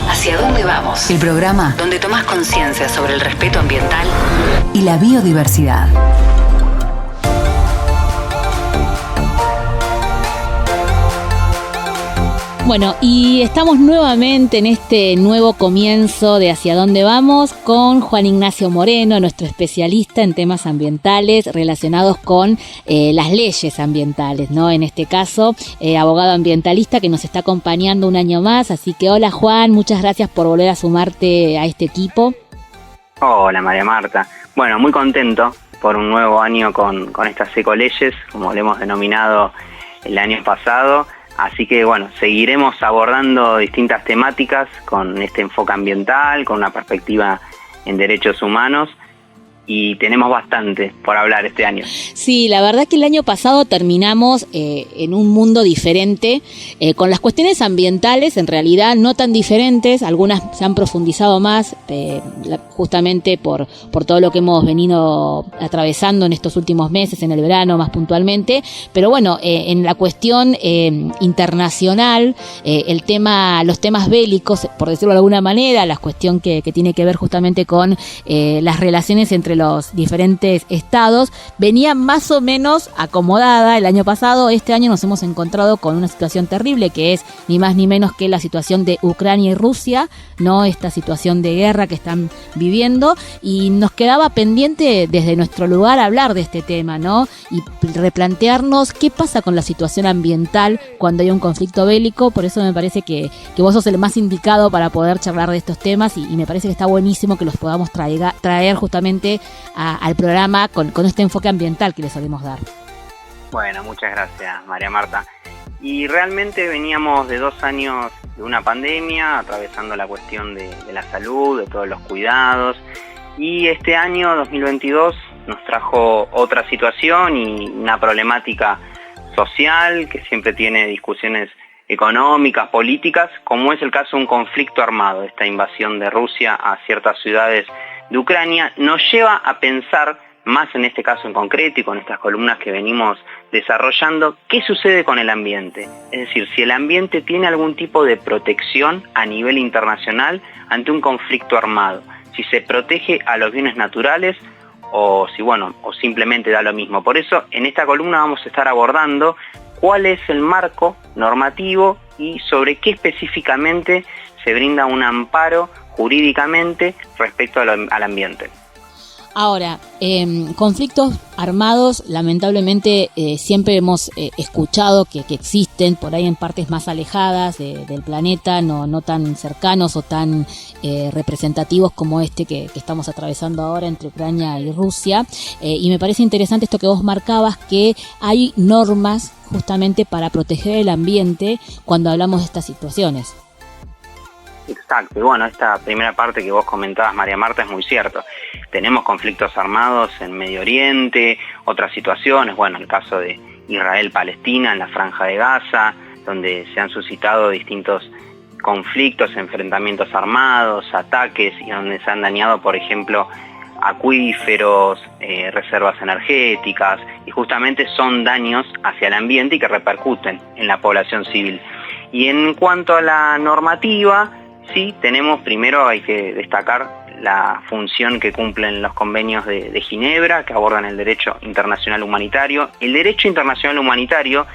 ¿Hacia dónde vamos? El programa donde tomás conciencia sobre el respeto ambiental y la biodiversidad. Bueno, y estamos nuevamente en este nuevo comienzo de Hacia dónde vamos con Juan Ignacio Moreno, nuestro especialista en temas ambientales relacionados con las leyes ambientales, ¿no? En este caso, abogado ambientalista que nos está acompañando un año más. Así que hola Juan, muchas gracias por volver a sumarte a este equipo. Hola María Marta. Bueno, muy contento por un nuevo año con estas ecoleyes, como le hemos denominado el año pasado. Así que bueno, seguiremos abordando distintas temáticas con este enfoque ambiental, con una perspectiva en derechos humanos, y tenemos bastante por hablar este año. Sí, la verdad que el año pasado terminamos en un mundo diferente, con las cuestiones ambientales en realidad no tan diferentes, algunas se han profundizado más, justamente por todo lo que hemos venido atravesando en estos últimos meses, en el verano más puntualmente, pero bueno, en la cuestión internacional, los temas bélicos, por decirlo de alguna manera, la cuestión que tiene que ver justamente con las relaciones entre los diferentes estados, venía más o menos acomodada el año pasado. Este año nos hemos encontrado con una situación terrible, que es ni más ni menos que la situación de Ucrania y Rusia, ¿no? Esta situación de guerra que están viviendo, y nos quedaba pendiente desde nuestro lugar hablar de este tema, ¿no? Y replantearnos qué pasa con la situación ambiental cuando hay un conflicto bélico. Por eso me parece que vos sos el más indicado para poder charlar de estos temas, y me parece que está buenísimo que los podamos traer justamente al programa con este enfoque ambiental que le solemos dar. Bueno, muchas gracias María Marta. Y realmente veníamos de 2 años de una pandemia, atravesando la cuestión de la salud, de todos los cuidados, y este año 2022 nos trajo otra situación y una problemática social que siempre tiene discusiones económicas, políticas, como es el caso de un conflicto armado. Esta invasión de Rusia a ciertas ciudades de Ucrania nos lleva a pensar, más en este caso en concreto y con estas columnas que venimos desarrollando, qué sucede con el ambiente. Es decir, si el ambiente tiene algún tipo de protección a nivel internacional ante un conflicto armado, si se protege a los bienes naturales o simplemente da lo mismo. Por eso en esta columna vamos a estar abordando cuál es el marco normativo y sobre qué específicamente se brinda un amparo jurídicamente respecto al ambiente. Ahora, conflictos armados, lamentablemente siempre hemos escuchado que existen por ahí en partes más alejadas del planeta, no tan cercanos o tan representativos como este que estamos atravesando ahora entre Ucrania y Rusia. Y me parece interesante esto que vos marcabas, que hay normas justamente para proteger el ambiente cuando hablamos de estas situaciones. Exacto, y bueno, esta primera parte que vos comentabas, María Marta, es muy cierto. Tenemos conflictos armados en Medio Oriente, otras situaciones, bueno, el caso de Israel-Palestina en la Franja de Gaza, donde se han suscitado distintos conflictos, enfrentamientos armados, ataques, y donde se han dañado, por ejemplo, acuíferos, reservas energéticas, y justamente son daños hacia el ambiente y que repercuten en la población civil. Y en cuanto a la normativa, sí, primero hay que destacar la función que cumplen los convenios de Ginebra, que abordan el derecho internacional humanitario. El derecho internacional humanitario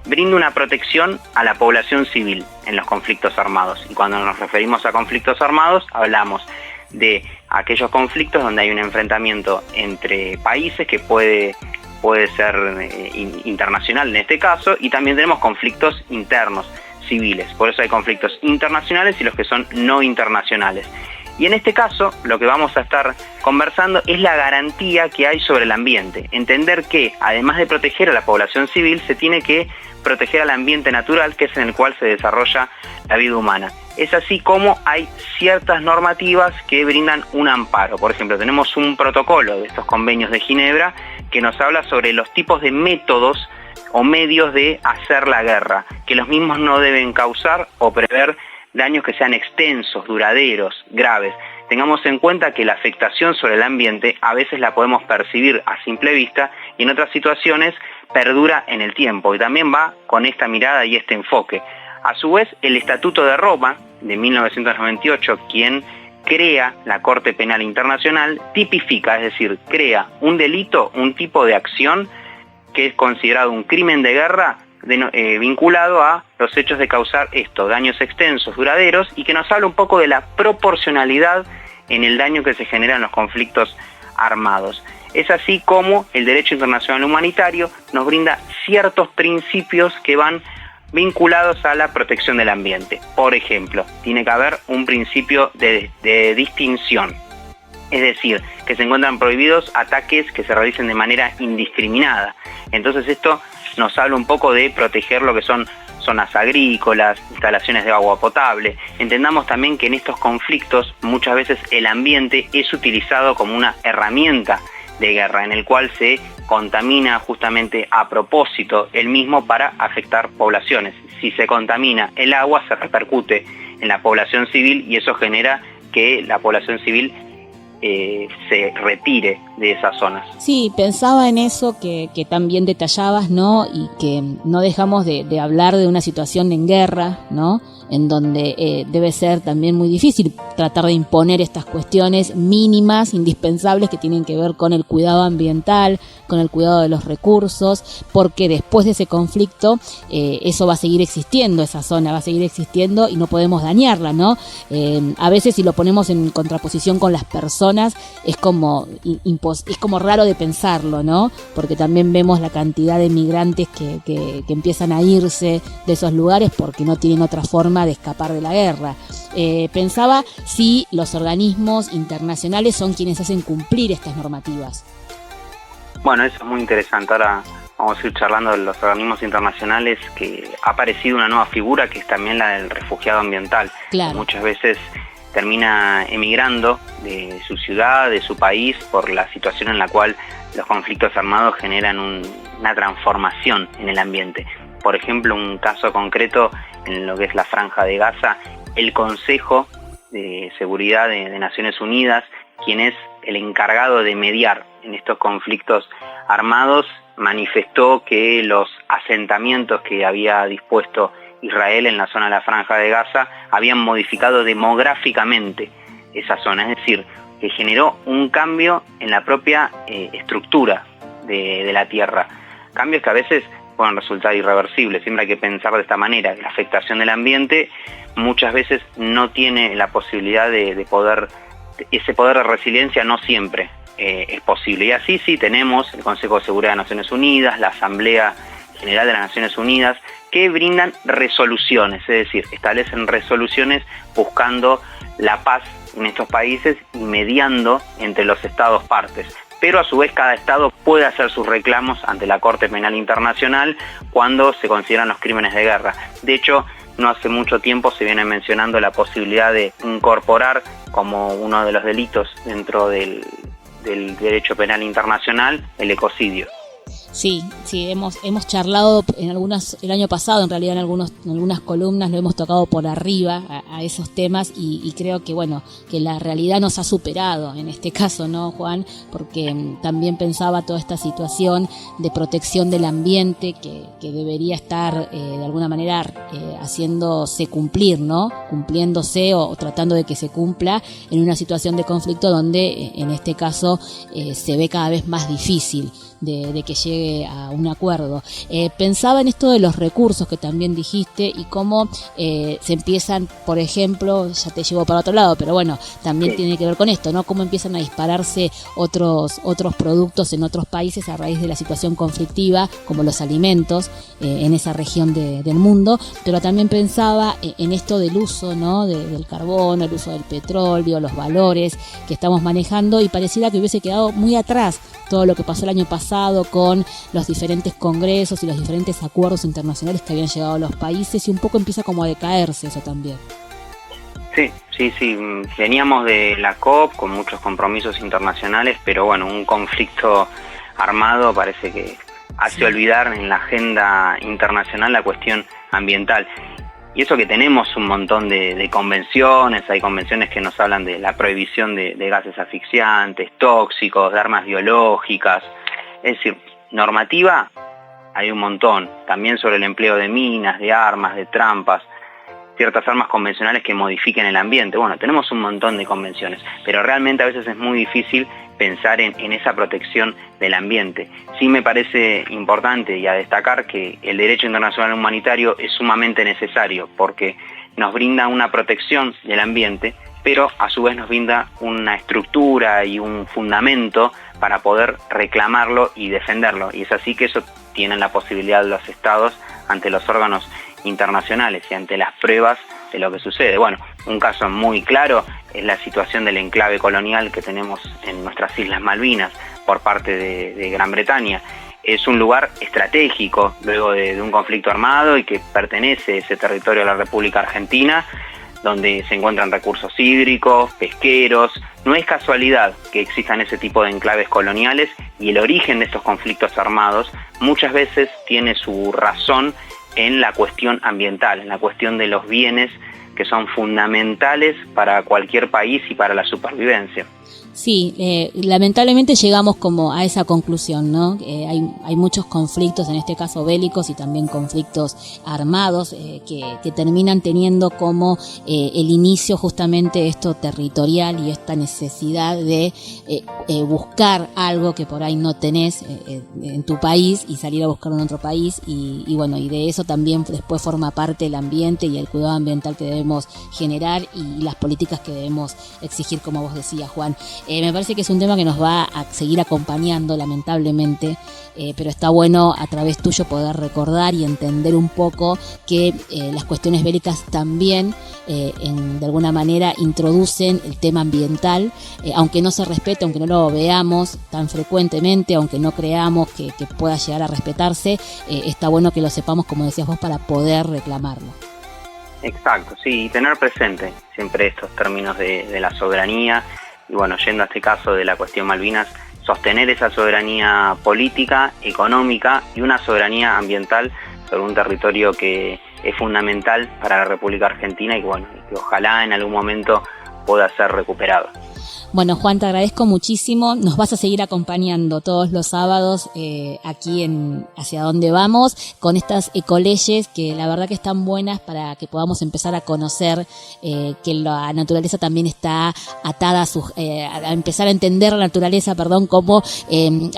brinda una protección a la población civil en los conflictos armados. Y cuando nos referimos a conflictos armados, hablamos de aquellos conflictos donde hay un enfrentamiento entre países que puede ser internacional en este caso, y también tenemos conflictos internos, civiles. Por eso hay conflictos internacionales y los que son no internacionales. Y en este caso, lo que vamos a estar conversando es la garantía que hay sobre el ambiente. Entender que, además de proteger a la población civil, se tiene que proteger al ambiente natural, que es en el cual se desarrolla la vida humana. Es así como hay ciertas normativas que brindan un amparo. Por ejemplo, tenemos un protocolo de estos convenios de Ginebra que nos habla sobre los tipos de métodos o medios de hacer la guerra, que los mismos no deben causar o prever daños que sean extensos, duraderos, graves. Tengamos en cuenta que la afectación sobre el ambiente a veces la podemos percibir a simple vista y en otras situaciones perdura en el tiempo y también va con esta mirada y este enfoque. A su vez, el Estatuto de Roma de 1998, quien crea la Corte Penal Internacional, tipifica, es decir, crea un delito, un tipo de acción que es considerado un crimen de guerra vinculado a los hechos de causar daños extensos, duraderos, y que nos habla un poco de la proporcionalidad en el daño que se genera en los conflictos armados. Es así como el derecho internacional humanitario nos brinda ciertos principios que van vinculados a la protección del ambiente. Por ejemplo, tiene que haber un principio de distinción, es decir, que se encuentran prohibidos ataques que se realicen de manera indiscriminada. Entonces esto nos habla un poco de proteger lo que son zonas agrícolas, instalaciones de agua potable. Entendamos también que en estos conflictos muchas veces el ambiente es utilizado como una herramienta de guerra, en el cual se contamina justamente a propósito el mismo para afectar poblaciones. Si se contamina el agua, se repercute en la población civil y eso genera que la población civil se retire de esas zonas. Sí, pensaba en eso que también detallabas, ¿no? Y que no dejamos de hablar de una situación en guerra, ¿no? En donde debe ser también muy difícil tratar de imponer estas cuestiones mínimas, indispensables, que tienen que ver con el cuidado ambiental, con el cuidado de los recursos, porque después de ese conflicto eso va a seguir existiendo, esa zona va a seguir existiendo y no podemos dañarla, ¿no? A veces si lo ponemos en contraposición con las personas es como raro de pensarlo, ¿no? Porque también vemos la cantidad de migrantes que empiezan a irse de esos lugares porque no tienen otra forma de escapar de la guerra. Pensaba si los organismos internacionales son quienes hacen cumplir estas normativas. Bueno, eso es muy interesante. Ahora vamos a ir charlando de los organismos internacionales, que ha aparecido una nueva figura que es también la del refugiado ambiental. Claro. Muchas veces termina emigrando de su ciudad, de su país, por la situación en la cual los conflictos armados generan una transformación en el ambiente. Por ejemplo, un caso concreto en lo que es la Franja de Gaza, el Consejo de Seguridad de Naciones Unidas, quien es el encargado de mediar en estos conflictos armados, manifestó que los asentamientos que había dispuesto Israel en la zona de la Franja de Gaza habían modificado demográficamente esa zona, es decir, que generó un cambio en la propia estructura de la tierra. Cambios que a veces pueden resultar irreversibles. Siempre hay que pensar de esta manera, que la afectación del ambiente muchas veces no tiene la posibilidad de poder, ese poder de resiliencia no siempre es posible. Y así sí tenemos el Consejo de Seguridad de Naciones Unidas, la Asamblea General de las Naciones Unidas, que brindan resoluciones, es decir, establecen resoluciones buscando la paz en estos países y mediando entre los estados partes. Pero a su vez cada estado puede hacer sus reclamos ante la Corte Penal Internacional cuando se consideran los crímenes de guerra. De hecho, no hace mucho tiempo se viene mencionando la posibilidad de incorporar como uno de los delitos dentro del derecho penal internacional el ecocidio. Sí, hemos charlado el año pasado, en realidad en algunas columnas lo hemos tocado por arriba a esos temas y creo que que la realidad nos ha superado en este caso, ¿no, Juan? Porque también pensaba toda esta situación de protección del ambiente que debería estar de alguna manera haciéndose cumplir, ¿no? Cumpliéndose o tratando de que se cumpla en una situación de conflicto donde en este caso se ve cada vez más difícil de que llegue a un acuerdo. Pensaba en esto de los recursos que también dijiste y cómo se empiezan, por ejemplo, ya te llevo para otro lado, pero también sí, tiene que ver con esto, ¿no? Cómo empiezan a dispararse otros productos en otros países a raíz de la situación conflictiva, como los alimentos en esa región del mundo, pero también pensaba en esto del uso, ¿no? del carbón, el uso del petróleo, los valores que estamos manejando, y pareciera que hubiese quedado muy atrás todo lo que pasó el año pasado con los diferentes congresos y los diferentes acuerdos internacionales que habían llegado a los países, y un poco empieza como a decaerse eso también. Sí, veníamos de la COP con muchos compromisos internacionales, pero un conflicto armado parece que hace olvidar en la agenda internacional la cuestión ambiental. Y eso que tenemos un montón de convenciones, hay convenciones que nos hablan de la prohibición de gases asfixiantes, tóxicos, de armas biológicas, es decir, normativa hay un montón. También sobre el empleo de minas, de armas, de trampas, ciertas armas convencionales que modifiquen el ambiente. Bueno, tenemos un montón de convenciones, pero realmente a veces es muy difícil pensar en esa protección del ambiente. Sí me parece importante y a destacar que el derecho internacional humanitario es sumamente necesario porque nos brinda una protección del ambiente, pero a su vez nos brinda una estructura y un fundamento para poder reclamarlo y defenderlo. Y es así que eso tienen la posibilidad de los estados ante los órganos internacionales y ante las pruebas de lo que sucede. Bueno, un caso muy claro es la situación del enclave colonial que tenemos en nuestras Islas Malvinas por parte de Gran Bretaña. Es un lugar estratégico luego de un conflicto armado y que pertenece ese territorio a la República Argentina, donde se encuentran recursos hídricos, pesqueros. No es casualidad que existan ese tipo de enclaves coloniales y el origen de estos conflictos armados muchas veces tiene su razón en la cuestión ambiental, en la cuestión de los bienes que son fundamentales para cualquier país y para la supervivencia. Sí, lamentablemente llegamos como a esa conclusión, ¿no? Hay muchos conflictos, en este caso bélicos y también conflictos armados que terminan teniendo como el inicio justamente esto territorial y esta necesidad de buscar algo que por ahí no tenés en tu país y salir a buscarlo en otro país y bueno, y de eso también después forma parte el ambiente y el cuidado ambiental que debemos generar y las políticas que debemos exigir, como vos decías, Juan. Me parece que es un tema que nos va a seguir acompañando, lamentablemente, pero está bueno a través tuyo poder recordar y entender un poco que las cuestiones bélicas también, de alguna manera, introducen el tema ambiental, aunque no se respete, aunque no lo veamos tan frecuentemente, aunque no creamos que pueda llegar a respetarse, está bueno que lo sepamos, como decías vos, para poder reclamarlo. Exacto, sí, y tener presente siempre estos términos de la soberanía. Y bueno, yendo a este caso de la cuestión Malvinas, sostener esa soberanía política, económica y una soberanía ambiental sobre un territorio que es fundamental para la República Argentina y bueno, que ojalá en algún momento pueda ser recuperado. Bueno, Juan, te agradezco muchísimo. Nos vas a seguir acompañando todos los sábados aquí en Hacia Dónde Vamos con estas ecoleyes que la verdad que están buenas para que podamos empezar a conocer que la naturaleza también está atada a empezar a entender la naturaleza, como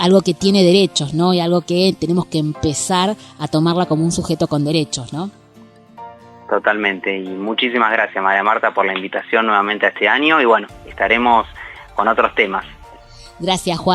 algo que tiene derechos, ¿no? Y algo que tenemos que empezar a tomarla como un sujeto con derechos, ¿no? Totalmente, y muchísimas gracias, María Marta, por la invitación nuevamente a este año y bueno, estaremos con otros temas. Gracias, Juan.